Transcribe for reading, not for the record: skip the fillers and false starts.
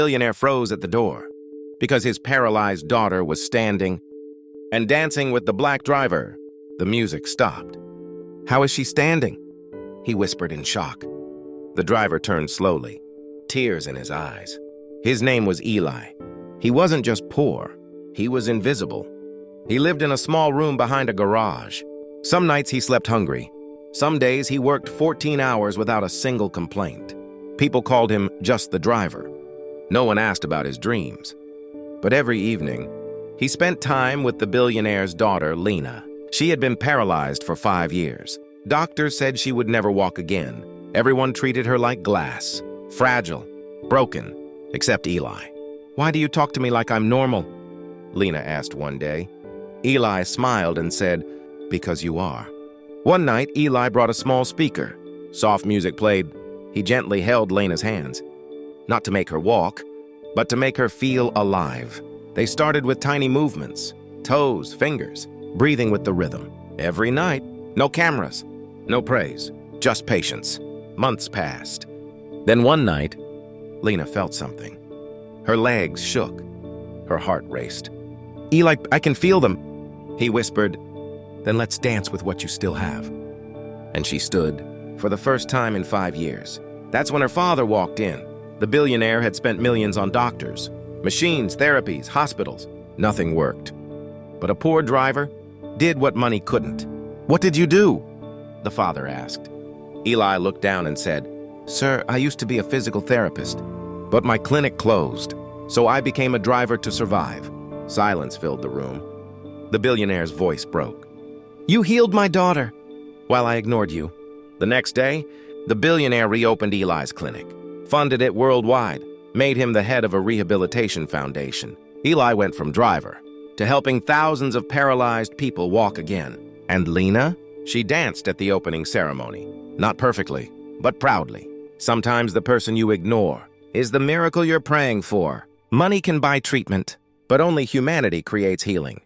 Billionaire froze at the door because his paralyzed daughter was standing and dancing with the black driver. The music stopped. "How is she standing?" he whispered in shock. The driver turned slowly, tears in his eyes. His name was Eli. He wasn't just poor, he was invisible. He lived in a small room behind a garage. Some nights he slept hungry. Some days he worked 14 hours without a single complaint. People called him just the driver. No one asked about his dreams. But every evening, he spent time with the billionaire's daughter, Lena. She had been paralyzed for 5 years. Doctors said she would never walk again. Everyone treated her like glass, fragile, broken, except Eli. "Why do you talk to me like I'm normal?" Lena asked one day. Eli smiled and said, "Because you are." One night, Eli brought a small speaker. Soft music played. He gently held Lena's hands. Not to make her walk, but to make her feel alive. They started with tiny movements, toes, fingers, breathing with the rhythm. Every night, no cameras, no praise, just patience. Months passed. Then one night, Lena felt something. Her legs shook. Her heart raced. "Eli, I can feel them," he whispered. "Then let's dance with what you still have." And she stood, for the first time in 5 years. That's when her father walked in. The billionaire had spent millions on doctors, machines, therapies, hospitals. Nothing worked. But a poor driver did what money couldn't. "What did you do?" the father asked. Eli looked down and said, "Sir, I used to be a physical therapist, but my clinic closed, so I became a driver to survive." Silence filled the room. The billionaire's voice broke. "You healed my daughter, while I ignored you." The next day, the billionaire reopened Eli's clinic, funded it worldwide, made him the head of a rehabilitation foundation. Eli went from driver to helping thousands of paralyzed people walk again. And Lena? She danced at the opening ceremony. Not perfectly, but proudly. Sometimes the person you ignore is the miracle you're praying for. Money can buy treatment, but only humanity creates healing.